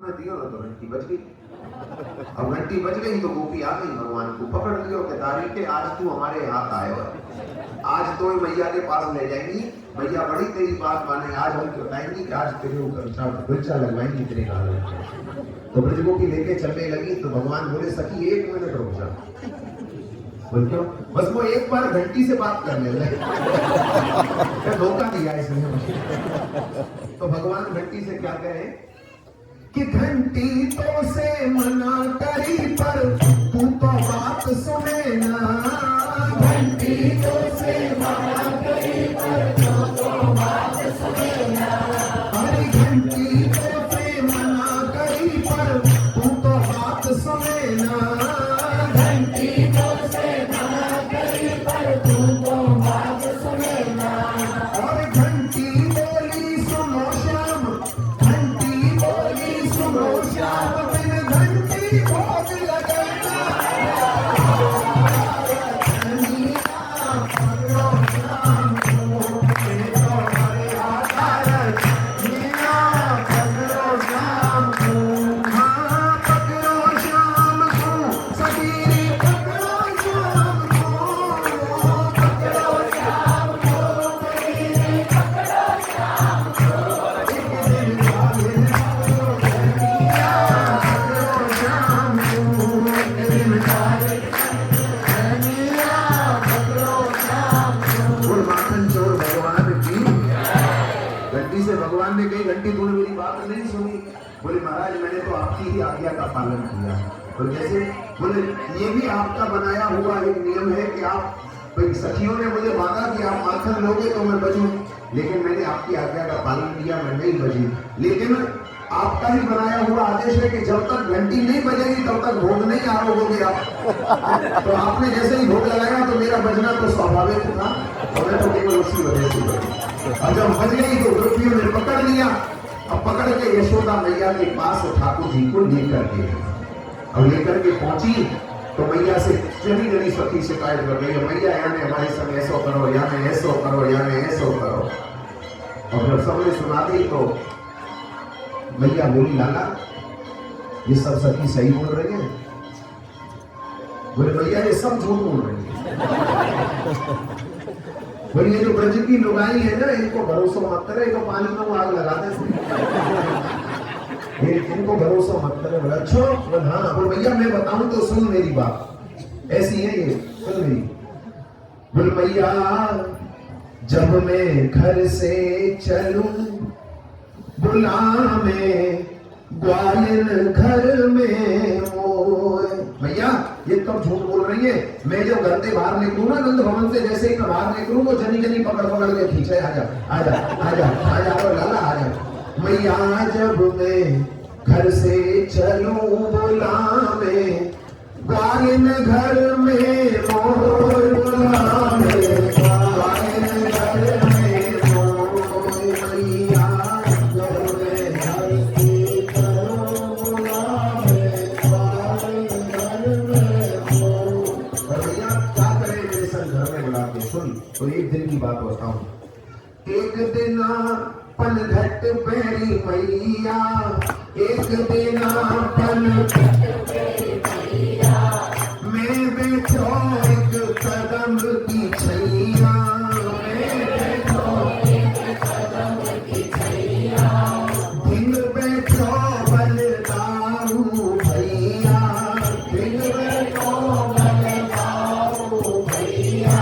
में दियो ना तो घंटी बज गई। अब घंटी बज गई तो गोपी आ गई, भगवान को पकड़ लियो कि तारीखे आज तू हमारे हाथ आए हो, आज तो मैया के पास ले जाएंगी, मैया बड़ी तेरी बात माने, आज हम बताएंगी कि आज तेरे ऊपर बिल्चा लगवाएंगी तेरे गाल में। तो ब्रज गोपी लेके चलने लगी तो भगवान बोले सखी 1 मिनट रुक जा। बोल क्यों? बस वो एक बार घंटी से बात कर ले, धोखा दिया इसने। तो भगवान घंटी से क्या कहे कि घंटी तो से मना करी पर तू तो बात सुने ना, घंटी तो से मना करी पर तू तो बात सुने ना, अरे घंटी तो से मना करी पर तू तो बात सुने ना, घंटी तो से मना करी पर तू तो बात सुने ना, और घंटी बोली सुनो श्याम, घंटी बोली सुनो श्याम, बिन घंटी भोग लगना, पकड़ो श्याम को, पकड़ो श्याम को, हाँ पकड़ो श्याम को, सभी पकड़ो श्याम को, पकड़ो श्याम को, सभी पकड़ो श्याम को, एक दिन वाले घंटी से भगवान ने कही घंटी तूने मेरी बात नहीं सुनी। बोले महाराज मैंने तो आपकी ही आज्ञा का पालन किया। तो जैसे बोले ये भी आपका बनाया हुआ एक नियम है कि आप सखियों ने मुझे मांगा कि आप माखन लोगे तो मैं बजूं, लेकिन मैंने आपकी आज्ञा का पालन किया, मैं नहीं बजी। लेकिन आपका ही बनाया हुआ आदेश है कि जब तक घंटी नहीं बजेगी तब तक भोग नहीं आरोगोगे आप। तो आपने जैसे ही भोग लगाया तो मेरा बजना तो स्वाभाविक था, और मैं तो केवल उसी वजह से बजी। और जब बज गई तो गोपियों ने पकड़ लिया। अब पकड़ के यशोदा मैया के पास ठाकुर जी को लेकर के, अब लेकर के पहुंची तो मैया से जनी जनी सखी शिकायत कर रही है, मैया याने हमारे संग ऐसो करो, याने ऐसो करो, याने ऐसो करो। और जब सबने सुना दी तो मैया बोली लाला ये सब सखी सही बोल रही है? बोले मैया ये सब झूठ बोल रही है। बोले ये जो ब्रज की लुगाई है ना, इनको भरोसा मत करे, इनको पानी में वो आग लगा दे, इनको भरोसा मत करे। बोला अच्छा? बोले हाँ। बोले भैया मैं बताऊं तो सुन मेरी बात, ऐसी है ये, सुन मेरी। बोले भैया जब मैं घर से चलूं बुला में ग्वालिन घर में मोए। भैया ये तब झूठ बोल रही है, मैं जब घर से बाहर निकलूं ना नंद भवन से, जैसे ही मैं बाहर निकलूं वो जनी जनी पकड़ पकड़ के खींचे, आजा आजा आजा आजा लाला आजा। मैया जब मैं घर से चलूं बुला में ग्वालिन घर में मोर, बुला में ग्वालिन घर में मोर, मैया जब मैं घर से चलूं बुला में ग्वालिन घर में मोर। और भैया क्या करें मेरे संग घर में बुला के? सुन तो एक दिन की बात बताऊं। एक दिन पनघट बेरी मैया, एक दिन पनघट बेरी मैया, मैं बैठो एक कदम की छैया, मैं बैठो एक कदम की छैया, दिन बैठो बलदाऊ भैया, दिन बैठो बलदाऊ भैया।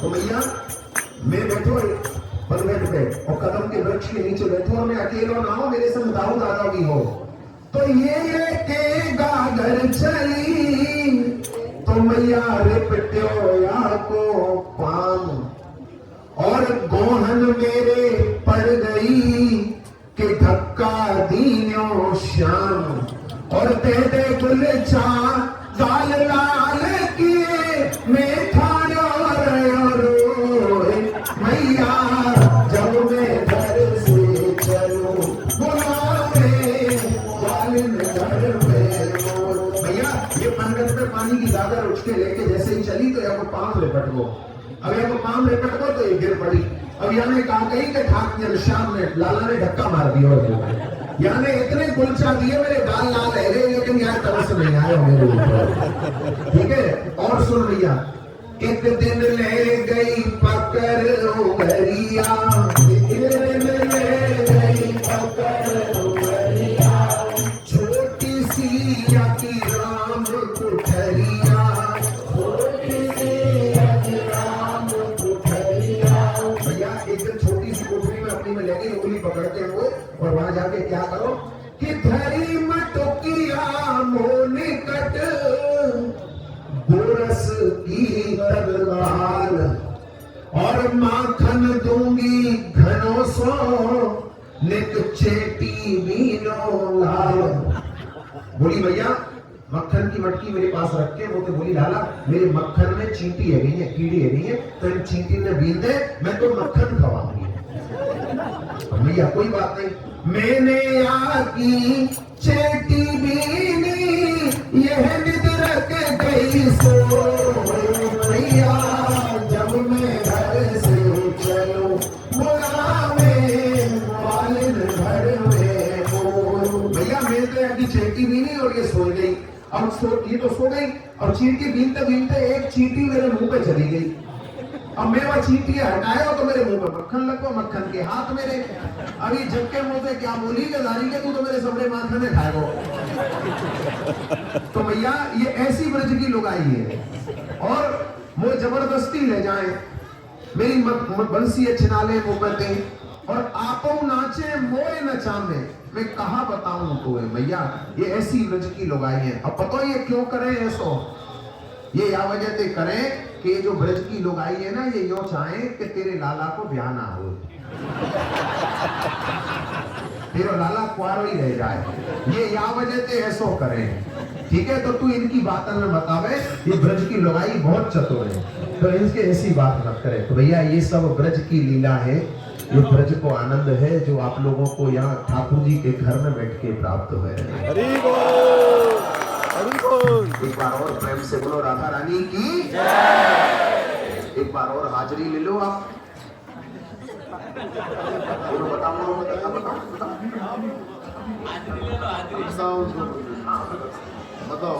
तो भैया मैं बैठो पनघट पे और कदम के वृक्ष के नीचे बैठो, और मैं अकेला ना हो, मेरे संग दाऊ दादा भी हो। तो ये लेके गागर चली तो मैया रिपट्यो या को पाम, और गोहन मेरे पड़ गई कि धक्का दीन्यो श्याम, और दे दे गुल चा गाल लाल किए मैं थारो रोए। मैया जब मैं घर से चलूं बुला में ग्वालिन घर में मोर। भैया ये पनघट पे पानी की गागर उठ के लेके जैसे ही चली तो या को पांव लिपट गो, अब या को पांव लिपट गो तो ये गिर पड़ी। अब यहाँ ने कहा कही कि ठाकुर श्याम ने लाला ने धक्का मार दिया, यानी इतने गुलचा दिए मेरे बाल लाल है लेकिन यार तरस नहीं आया मेरे ऊपर। ठीक है, और सुन भैया, एक दिन ले गई पकड़ उमरिया, एक दिन ले गई पकड़ उमरिया, छोटी सी आकी राम कुठरिया, छोटी सी आकी राम कुठरिया। भैया एक दिन छोटी सी कोठरी में अपनी में लगी उंगली पकड़ते हुए और वहां जाके क्या करो कि धरी मटोकिया मोनी कट गोरस की तलवार और माखन दूंगी घनों सो निक चेटी बीनो लाल। बोली भैया मक्खन की मटकी मेरे पास रख के वो तो बोली लाला मेरे मक्खन में चींटी है नहीं है, कीड़ी है नहीं है, तो इन चींटी ने बीन दे मैं तो मक्खन खवाऊंगी। भैया कोई बात नहीं, मैंने आकी चेटी बीनी यह निद रख गई सो भैया, जब मैं घर से चलूं बुलावे वालिन घर में बोलूं। भैया मैं तो आकी चेटी बीनी और ये सो गई। अब ये तो सो गई और चींटी बीनते बीनते एक चींटी मेरे मुंह पे चली गई। अब मैं वह चींटियां हटाया तो मेरे मुंह पे मक्खन लगो, मक्खन के हाथ मेरे। अभी झपके मुंह पे क्या बोली कि दारी के तू तो मेरे सबरे माखने खाएगो। तो भैया ये ऐसी ब्रज की लुगाई है और वो जबरदस्ती ले जाए मेरी बंसी छिनाले मुकते और आपो नाचे मोए नचामे। मैं कहा बताऊं तुम्हें भैया ये ऐसी ब्रज की लुगाई है। अब पता ये क्यों करें ऐसो, ये या वजह से करें कि जो ब्रज की लुगाई है ना ये यो चाहे कि तेरे लाला को ब्याह ना हो, तेरा लाला कुआरो ही रह जाए, ये या वजह से ऐसो करें। ठीक है, तो तू इनकी बातों में बतावे ये ब्रज की लुगाई बहुत चतुर है, तो इनके ऐसी बात मत करे। तो भैया ये सब ब्रज की लीला है, ये ब्रज को आनंद है जो आप लोगों को यहाँ ठाकुर जी के घर में बैठ के प्राप्त हुए। एक बार और प्रेम से बोलो राधा रानी की जय। एक बार और हाजिरी ले लो आप। बोलो बताओ बताओ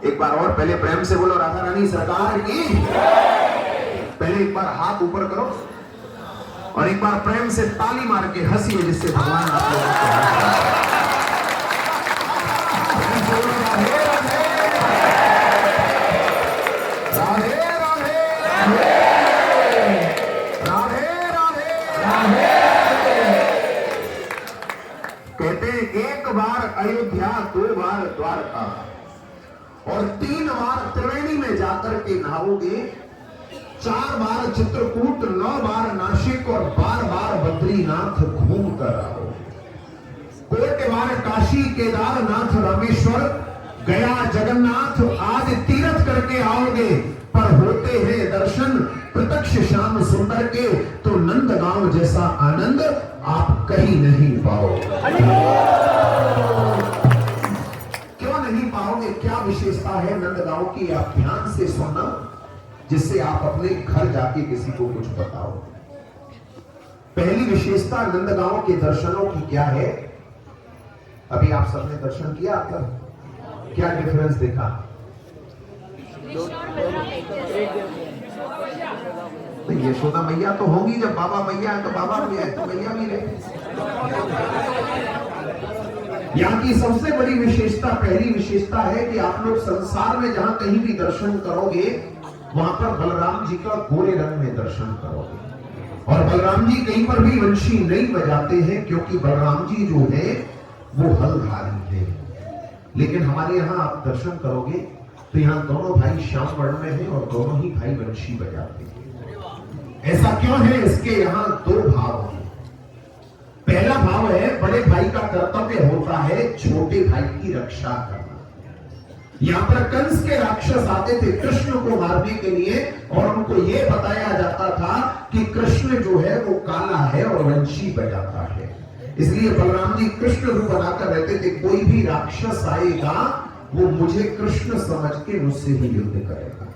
एक बार और पहले प्रेम से बोलो राधा रानी सरकार की जय। पहले एक बार हाथ ऊपर करो और एक बार प्रेम से ताली मार के हंसी जिससे भगवान आप लोगों को कहते हैं एक बार अयोध्या, 2 बार द्वारका और 3 बार त्रिवेणी में जाकर के नहाओगे, 4 बार चित्रकूट, 9 बार नासिक और 12 बार बद्रीनाथ घूम कर आओ। कोट बार काशी, केदारनाथ, रामेश्वर, गया, जगन्नाथ आदि तीर्थ करके आओगे, पर होते हैं दर्शन प्रत्यक्ष श्याम सुंदर के, तो नंदगांव जैसा आनंद आप कहीं नहीं पाओगे। क्यों नहीं पाओगे? क्या विशेषता है नंदगांव की? आप ध्यान से सुनना, जिससे आप अपने घर जाके किसी को कुछ बताओ। पहली विशेषता नंदगांव के दर्शनों की क्या है? अभी आप सबने दर्शन किया, आपका क्या डिफरेंस दिखा? यशोदा मैया तो होंगी, जब बाबा मैया है तो बाबा भी है, तो मैया भी रहे। यहाँ की सबसे बड़ी विशेषता, पहली विशेषता है कि आप लोग संसार में जहां कहीं भी दर्शन करोगे वहां पर बलराम जी का गोरे रंग में दर्शन करोगे। और बलराम जी कहीं पर भी वंशी नहीं बजाते हैं, क्योंकि बलराम जी जो है वो हलधारी है। लेकिन हमारे यहाँ आप दर्शन करोगे तो यहाँ दोनों भाई श्याम वर्ण में हैं और दोनों ही भाई वंशी बजाते हैं। ऐसा क्यों है? इसके यहाँ 2 भाव हैं। पहला भाव है, बड़े भाई का कर्तव्य होता है छोटे भाई की रक्षा करना। यहाँ पर कंस के राक्षस आते थे कृष्ण को मारने के लिए, और उनको यह बताया जाता था कि कृष्ण जो है वो काला है और वंशी बजाता है। इसलिए बलराम जी कृष्ण रूप बनाकर रहते थे, कोई भी राक्षस आएगा वो मुझे कृष्ण समझ के मुझसे ही युद्ध करेगा।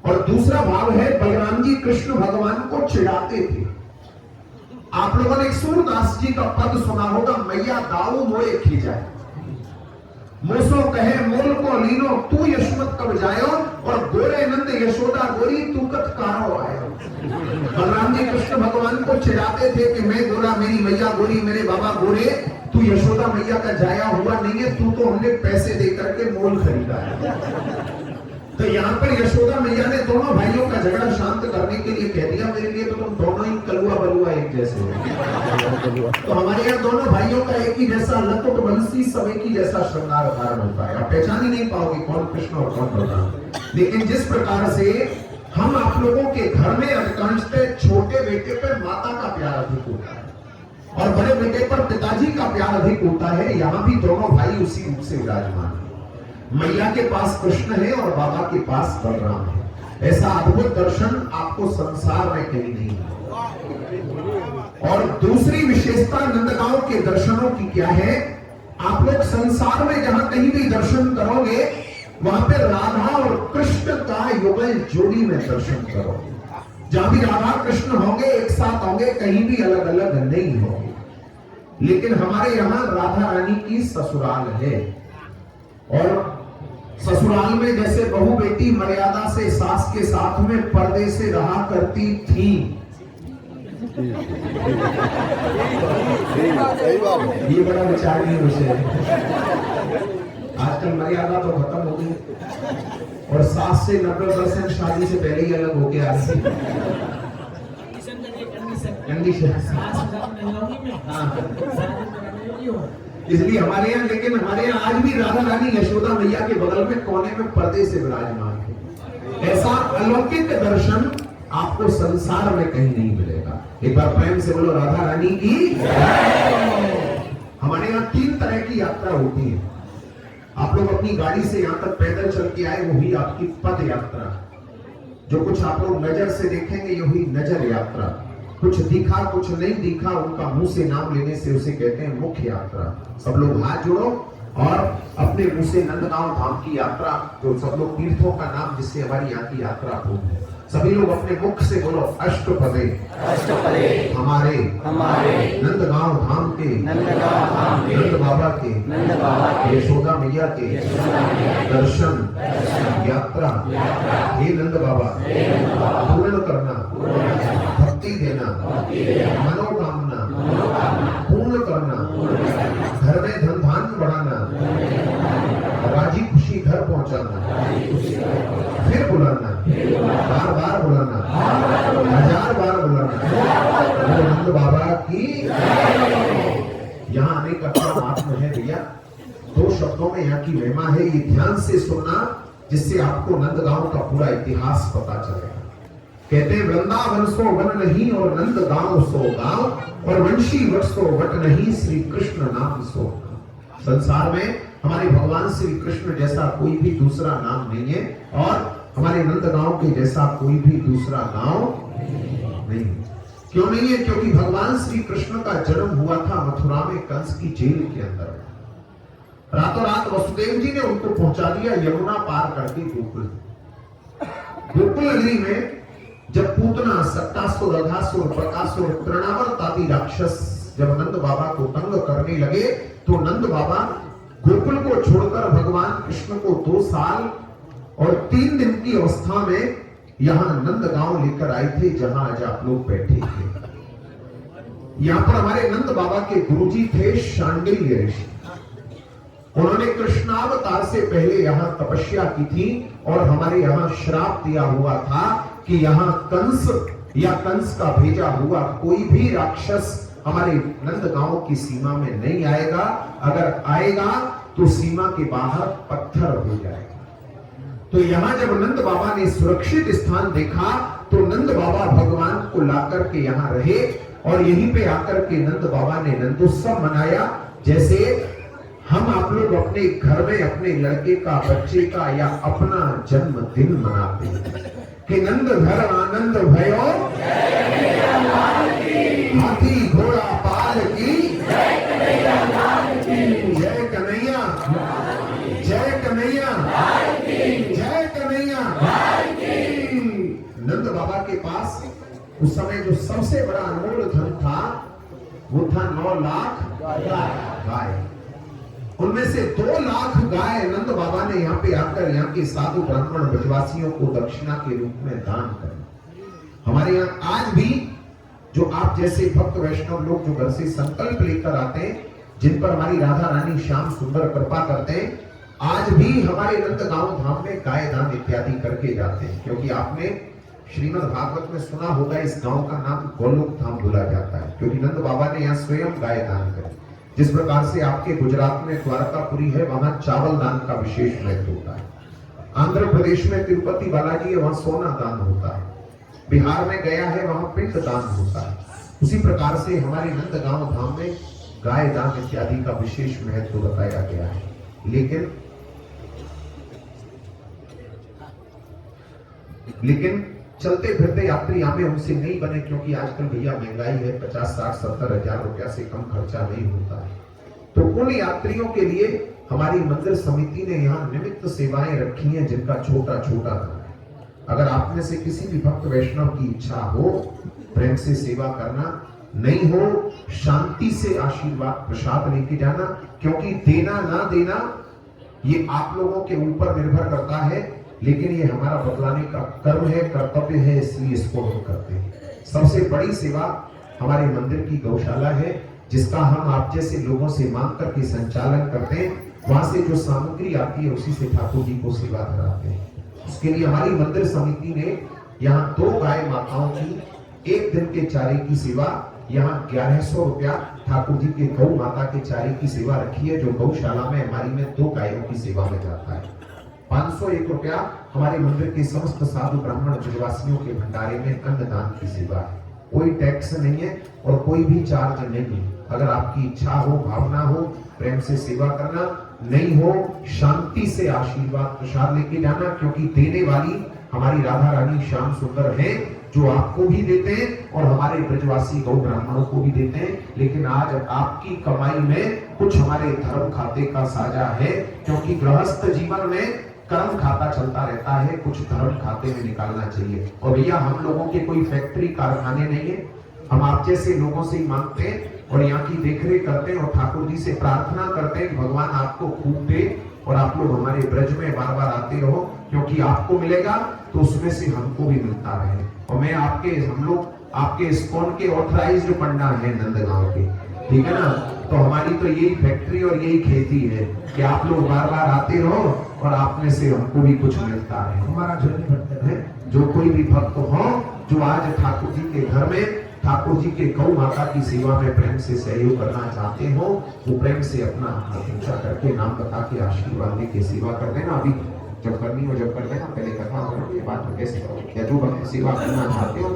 और दूसरा भाव है, बलराम जी कृष्ण भगवान को चिढ़ाते थे आप लोगों ने सूरदास जी का पद सुना होगा, मैया दाऊ मोए खींचाए, मोसो कहे मोल को लीनो, तू यशमत कब जायो, और गोरे नंद यशोदा गोरी तू कत कारो आयो। बलराम जी कृष्ण भगवान को चिढ़ाते थे कि मैं गोरा, मेरी मैया गोरी, मेरे बाबा गोरे, तू यशोदा मैया का जाया हुआ नहीं है, तू तो हमने पैसे दे करके मोल खरीदा है। तो यहाँ पर यशोदा मैया ने दोनों भाइयों का झगड़ा शांत करने के लिए कह दिया, मेरे लिए तो तुम दोनों ही कलुआ बलुआ एक जैसे हो। तो हमारे यहाँ दोनों भाइयों का एक ही जैसा लकुट बंसी, सब एक ही जैसा श्रृंगार धारण होता है। आप पहचान ही नहीं पाओगे कौन कृष्ण और कौन बलराम। लेकिन जिस प्रकार से हम आप लोगों के घर में अधिकांशतः छोटे बेटे पर माता का प्यार अधिक होता है और बड़े बेटे पर पिताजी का प्यार अधिक होता है, यहाँ भी दोनों भाई उसी रूप से विराजमान है। मैया के पास कृष्ण है और बाबा के पास बलराम है। ऐसा अद्भुत दर्शन आपको संसार में कहीं नहीं है। और दूसरी विशेषता नंदगांव के दर्शनों की क्या है, आप लोग संसार में जहां कहीं भी दर्शन करोगे वहां पे राधा और कृष्ण का युगल जोड़ी में दर्शन करोगे। जहां भी राधा कृष्ण होंगे एक साथ होंगे, कहीं भी अलग अलग नहीं होंगे। लेकिन हमारे यहाँ राधा रानी की ससुराल है और ससुराल में जैसे बहू बेटी मर्यादा से सास के साथ में पर्दे से रहा करती थी, ये बड़ा विचारणीय विषय है। आजकल मर्यादा तो खत्म हो गई और सास से 90% शादी से पहले ही अलग होके आ रही कंडीशन। इसलिए हमारे यहाँ, लेकिन हमारे यहाँ आज भी राधा रानी यशोदा मैया के बगल में कोने में पर्दे से विराजमान है। ऐसा अलौकिक दर्शन आपको संसार में कहीं नहीं मिलेगा। एक बार प्रेम से बोलो राधा रानी की। हमारे यहाँ 3 तरह की यात्रा होती है। आप लोग अपनी गाड़ी से यहाँ तक पैदल चल के आए, वो हुई आपकी पद यात्रा। जो कुछ आप लोग नजर से देखेंगे ये हुई नजर यात्रा। कुछ दिखा कुछ नहीं दिखा, उनका मुंह से नाम लेने से उसे कहते हैं मुख्य यात्रा। सब लोग हाथ जोड़ो और अपने मुंह से नंदगांव धाम की यात्रा, जो सब लोग तीर्थों का नाम जिससे हमारी यहाँ की यात्रा हो, सभी लोग अपने मुख से बोलो अष्टपदे हमारे नंदगांव धाम के नंद बाबा के यशोदा मैया के दर्शन यात्रा हे नंद बाबा पूर्ण करना, भक्ति देना, मनोकामना पूर्ण करना, घर में धन धान्य बढ़ाना, राजी खुशी घर पहुंचाना, फिर बुलाना, बार बार बुलाना, 1000 बार बुलाना। नंद बाबा की यहाँ आने का क्या महात्मा है भैया? 2 शब्दों में यहाँ की महिमा है, ये ध्यान से सुनना, जिससे आपको नंदगांव का पूरा इतिहास पता चलेगा। कहते हैं वृंदावन सो वन नहीं और नंदगांव सो गांव, और वंशी वट सो वट नहीं, श्री कृष्ण नाम सो। संसार में हमारे भगवान श्री कृष्ण जैसा कोई भी दूसरा नाम नहीं है और हमारे नंदगांव के जैसा कोई भी दूसरा गांव नहीं। क्यों नहीं है? क्योंकि भगवान श्री कृष्ण का जन्म हुआ था मथुरा में कंस की जेल के अंदर। रातों रात वसुदेव जी ने उनको पहुंचा दिया यमुना पार करके गोकुल। गोकुल नगरी में जब पूतना, सत्तासुर, अघासुर, बकासुर, तृणावर्त आदि राक्षस जब नंद बाबा को तंग करने लगे, तो नंद बाबा गोकुल को छोड़कर भगवान कृष्ण को 2 साल और 3 दिन की अवस्था में यहाँ नंदगांव लेकर आए थे, जहां आज आप लोग बैठे थे। यहाँ पर हमारे नंद बाबा के गुरुजी थे शांडिल्य ऋषि। उन्होंने कृष्णावतार से पहले यहाँ तपस्या की थी और हमारे यहाँ श्राप दिया हुआ था कि यहाँ कंस या कंस का भेजा हुआ कोई भी राक्षस हमारे नंदगांव की सीमा में नहीं आएगा। अगर आएगा तो सीमा के बाहर पत्थर हो जाएगा। तो यहाँ जब नंद बाबा ने सुरक्षित स्थान देखा तो नंद बाबा भगवान को लाकर के यहाँ रहे और यहीं पे आकर के नंद बाबा ने नंदोत्सव मनाया। जैसे हम आप लोग अपने घर में अपने लड़के का, बच्चे का या अपना जन्मदिन मनाते हैं कि नंद घर आनंद भयो, हाथी घोड़ा पाल की, जय कन्हैया, जय कन्हैया, जय कन्हैया। नंद बाबा के पास उस समय जो सबसे बड़ा अनमोल धन था वो था 9 लाख गाय। उनमें से 2 लाख गाय नंद बाबा ने यहाँ पे आकर यहाँ के साधु ब्राह्मण ब्रजवासियों को दक्षिणा के रूप में दान कर। हमारे यहाँ आज भी जो आप जैसे भक्त वैष्णव लोग जो घर से संकल्प लेकर आते हैं, जिन पर हमारी राधा रानी श्याम सुंदर कृपा करते हैं, आज भी हमारे नंदगांव धाम में गाय दान इत्यादि करके जाते हैं। क्योंकि आपने श्रीमद् भागवत में सुना होगा इस गांव का नाम गोलोक धाम बोला जाता है, क्योंकि नंद बाबा ने यहाँ स्वयं गाय दान करी। जिस प्रकार से आपके गुजरात में द्वारकापुरी है, वहां चावल दान का विशेष महत्व होता है। आंध्र प्रदेश में तिरुपति बालाजी है, वहां सोना दान होता है। बिहार में गया है, वहां पिंड दान होता है। उसी प्रकार से हमारे नंदगांव धाम में गाय दान इत्यादि का विशेष महत्व बताया गया है। लेकिन चलते फिरते यात्री हमें उनसे नहीं बने, क्योंकि आजकल भैया महंगाई है, 50, 60, 70 हजार रुपया से कम खर्चा नहीं होता है। तो उन यात्रियों के लिए हमारी मंदिर समिति ने यहाँ निमित्त सेवाएं रखी हैं, जिनका छोटा छोटा दान है। अगर आप में से किसी भी भक्त वैष्णव की इच्छा हो प्रेम से सेवा करना, नहीं हो शांति से आशीर्वाद प्रसाद लेके जाना, क्योंकि देना ना देना ये आप लोगों के ऊपर निर्भर करता है, लेकिन ये हमारा बतलाने का कर्म है, कर्तव्य है, इसलिए इसको हम करते हैं। सबसे बड़ी सेवा हमारे मंदिर की गौशाला है, जिसका हम आप जैसे लोगों से मांग करके संचालन करते हैं। वहां से जो सामग्री आती है उसी से ठाकुर जी को सेवा कराते हैं। उसके लिए हमारी मंदिर समिति ने यहाँ 2 गाय माताओं की 1 दिन के चारे की सेवा, यहाँ 1100 रुपया ठाकुर जी के गौ माता के चारे की सेवा रखी है, जो गौशाला में हमारी में 2 गायों की सेवा में जाता है। 501 रुपया हमारे मंदिर के समस्त साधु ब्राह्मण ब्रजवासियों के भंडारे में अन्नदान की सेवा है। कोई टैक्स नहीं है और कोई भी चार्ज नहीं है। अगर आपकी इच्छा हो, भावना हो, प्रेम से सेवा करना, नहीं हो शांति से आशीर्वाद प्रसाद लेके जाना, क्योंकि देने वाली हमारी राधा रानी श्याम सुंदर है, जो आपको भी देते हैं और हमारे ब्रजवासी गौ ब्राह्मणों को भी देते हैं। लेकिन आज आपकी कमाई में कुछ हमारे धर्म खाते का साझा है, क्योंकि गृहस्थ जीवन में कर्म खाता चलता रहता है, कुछ धर्म खाते में निकालना चाहिए। और भैया हम लोगों के कोई फैक्ट्री कारखाने नहीं है, हम आप जैसे लोगों से ही मांगते हैं और यहाँ की देखरेख करते हैं और ठाकुर जी से प्रार्थना करते हैं भगवान आपको खूब दे और आप लोग हमारे ब्रज में बार बार आते रहो, क्योंकि आपको मिलेगा तो उसमें से हमको भी मिलता रहे। और मैं हम लोग आपके इस्कॉन के ऑथराइज्ड पंडा है नंदगांव के, ठीक है ना। तो हमारी तो यही फैक्ट्री और यही खेती है कि आप लोग बार बार आते रहो और आप में से हमको भी कुछ मिलता है। हमारा जो कोई भी भक्त हो जो आज ठाकुर जी के घर में ठाकुर जी के गौ माता की सेवा में प्रेम से सहयोग करना चाहते हो, वो प्रेम से अपना ऊंचा करके नाम बता के आशीर्वाद लेके सेवा कर देना। अभी जब करनी हो जब कर देना, पहले कथा करो, ये बात कैसे करो, या जो भक्त सेवा करना चाहते हो